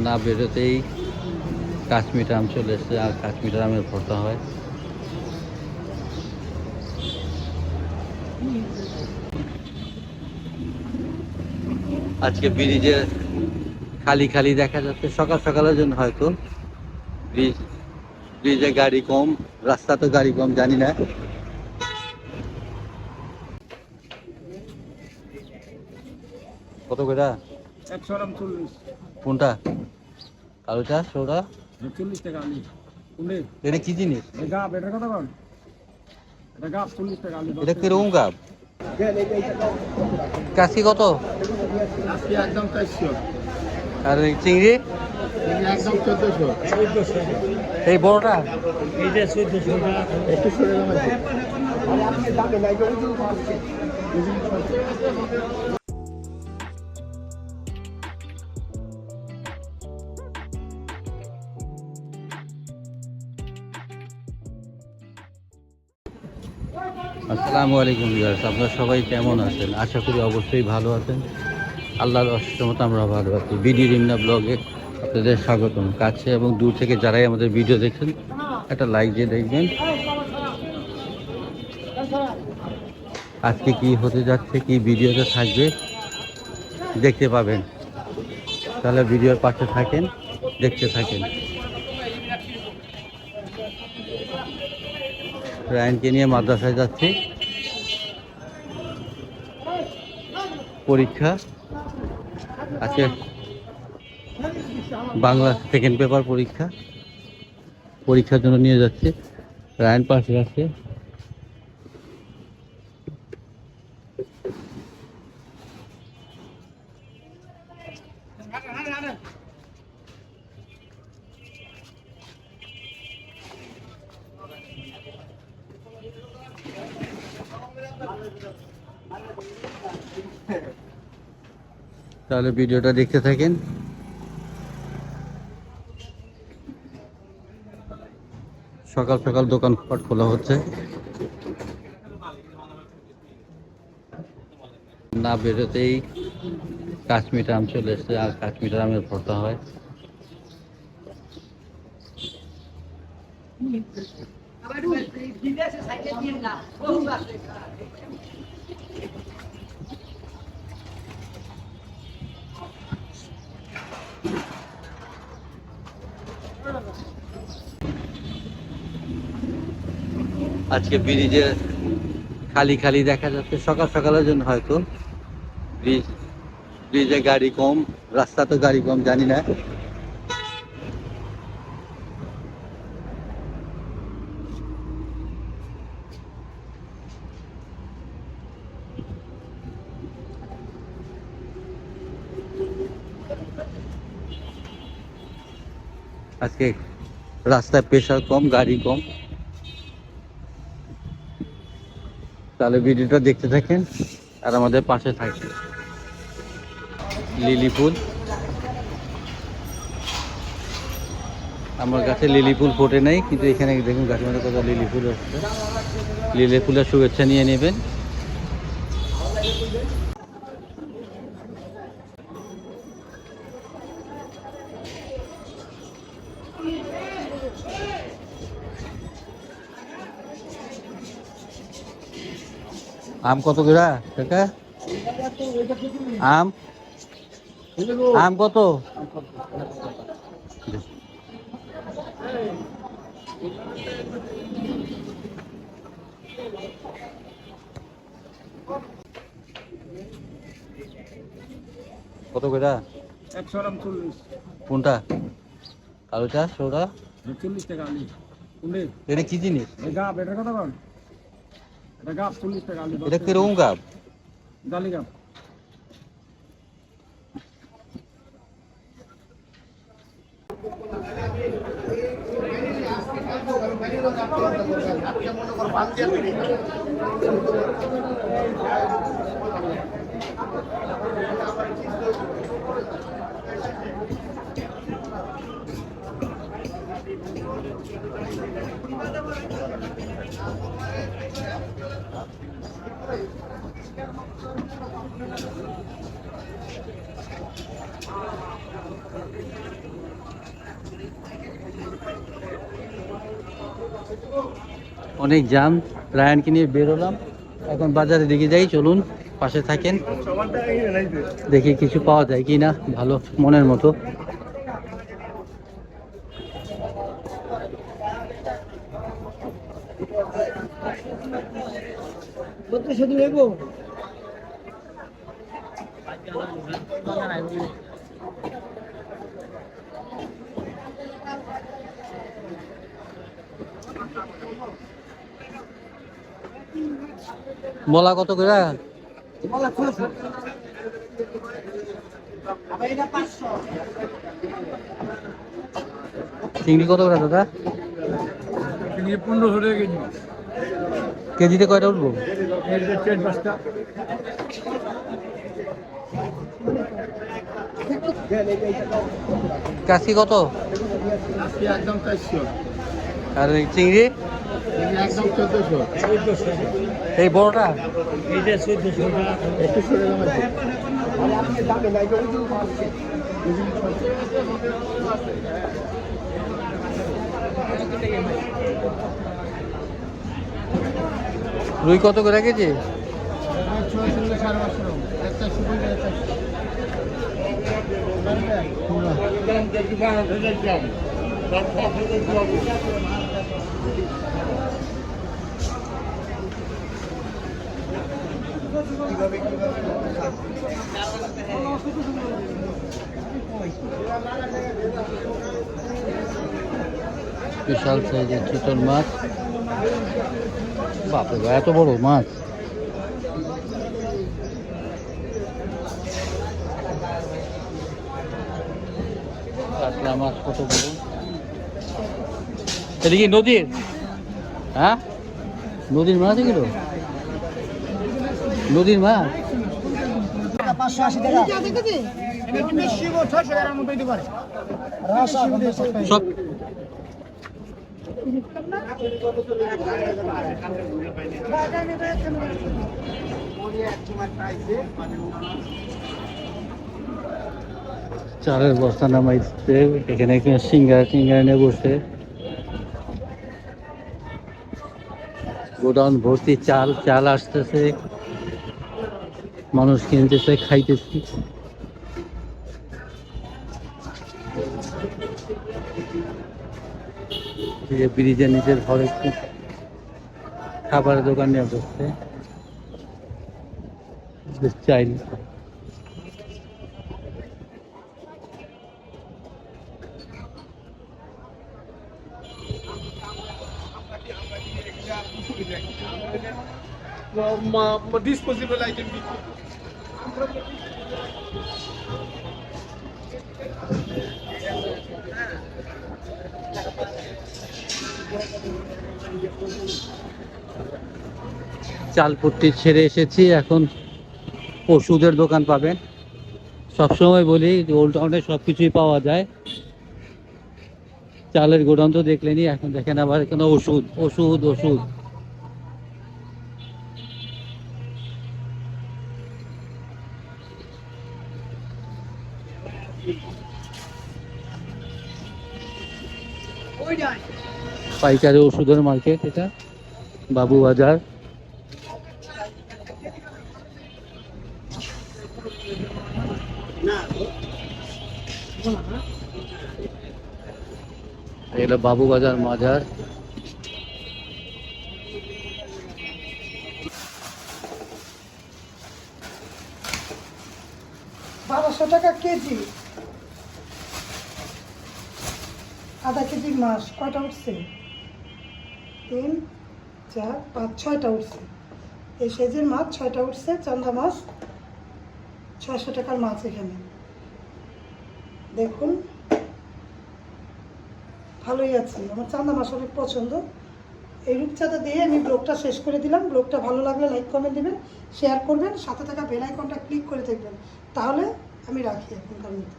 না বেরোতেই কাশ্মীর আম চলে এসছে, আর কাশ্মীর আমের ভর্তা হয়। আজকে ব্রিজে খালি খালি দেখা যাচ্ছে, সকাল সকালের জন্য হয়তো ব্রিজে গাড়ি কম, রাস্তাতে গাড়ি কম, জানি না। কত করে? 140। কোনটা? কালোটা সোডা? 40 টাকা আলু। কোনটা? এটা কি জিনিস? গাব, এটা কত কম? এটা গাব 40 টাকা আলু। এটা কিরকম গাব? কাশি কত? আজকে একদম 400। আর চিংড়ি একদম 1400। এই বড়টা? এইটা 1400 টাকা। একটু সরে দাম আছে। আপনি দামে নাই গো। আসসালামু আলাইকুম ভিউয়ার্স, আপনারা সবাই কেমন আছেন? আশা করি অবশ্যই ভালো আছেন। আল্লাহর অশেষ রহমতে আমরা ভালো আছি। বিডি রিমনা ব্লগে আপনাদের স্বাগতম। কাছে এবং দূর থেকে যারাই আমাদের ভিডিও দেখছেন, একটা লাইক দিয়ে দেখবেন। আজকে কি হতে যাচ্ছে, কি ভিডিওতে থাকবে দেখতে পাবেন। তাহলে ভিডিওর পাশে থাকেন, দেখতে থাকেন। রায়ানকে নিয়ে মাদ্রাসায় যাচ্ছি, পরীক্ষা আজকে, বাংলা সেকেন্ড পেপার পরীক্ষার জন্য নিয়ে যাচ্ছে। রায়ান পাশে আছে। তাহলে ভিডিওটা দেখতে থাকেন। সকাল সকাল দোকানপাট খোলা হচ্ছে। না বেরোতেই কাশ্মীর আম চলে এসছে, আর কাশ্মীর আমের ভর্তা হয়। আজকে ব্রিজে খালি খালি দেখা যাচ্ছে, সকাল সকালের জন্য হয়তো ব্রিজে গাড়ি কম, রাস্তাতে গাড়ি কম, জানি না। আজকে রাস্তায় প্রেশার কম, গাড়ি কম। তাহলে ভিডিওটা দেখতে থাকেন আর আমাদের পাশে থাকেন। লিলি ফুল, আমার কাছে লিলি ফুল ফোটে নাই, কিন্তু এখানে দেখুন গাছের মধ্যে কত লিলি ফুল হচ্ছে। লিলি ফুলের শুভেচ্ছা নিয়ে নেবেন। আম কত করে কাকা? আম আম কত? কত করে? 140। কোনটা? কালোটা সোডা? 40 টাকা আলু। কোনটা? এটা কি জিনিস? গাব, এটা কত কম? এটা গাব 40 টাকা আলু। এটা কিরকম গাব? জালি গাব। অনেক জাম। রায়ানকে নিয়ে বেরোলাম, এখন বাজারে দিকে যাই। চলুন, পাশে থাকেন, দেখি কিছু পাওয়া যায় কি না ভালো মনের মতো। মলা কত করে? চিংড়ি কত করে দাদা? 1500 টাকা কেজি। কেজিতে কয়টা উঠবো? 4-5টা। কাশি কত? একদম 400। আর এই চিংড়ি একদম 1400। এই বড়টা এইটা 1400 টাকা। একটু সরে দাম আছে। আপনি দামে নাই করে দিন। রুই কত করে কেজি? 600-500 একটা সুবিধা আছে। বিশাল সাইজের চিতল মাছ। বাপরে বাপ, এত বড় মাছ! কাতলা মাছ কত বড়! এটা কি নদীর? হ্যাঁ, নদীর মাছ এগুলো? নদীর মাছ? 580 টাকা। এটা 600 টাকার মতো দিতে পারে। সব চালের বস্তা নামাইছে এখানে, সিঙ্গারা টিঙ্গারা নিয়ে বসে। গোডাউন ভর্তি চাল, চাল আসতেছে, মানুষ কিনতেছে, খাইতেছে। ব্রিজের নিচের ঘরে খাবারের দোকান নিয়ে বসছে চাইল। Disposable item. চালপট্টি ছেড়ে এসেছি, এখন ওষুধের দোকান পাবেন। সবসময় বলি ওল্ড টাউনে সব কিছুই পাওয়া যায়। চালের গোডাউন তো দেখলেনি, এখন দেখেন আবার এখানে ওষুধ ওষুধ ওষুধ। পাইকারি ওষুধের মার্কেট এটা, বাবু বাজার। এটা বাবু বাজার মাজার। 1200 টাকা কেজি। আধা কেজির মাছ কয়টা উঠছে? 3, 4, 5, 6টা উঠছে। এই সাইজের মাছ 6টা উঠছে। চান্দা মাছ 600 টাকার মাছ এখানে দেখুন, ভালোই আছে। আমার চান্দা মাছ অনেক পছন্দ। এই রূপচাঁদা দিয়ে আমি ব্লগটা শেষ করে দিলাম। ব্লগটা ভালো লাগলে লাইক কমেন্ট দেবেন, শেয়ার করবেন, সাথে থাকা বেল আইকনটা ক্লিক করে দেখবেন। তাহলে আমি রাখি এখনকার মতো।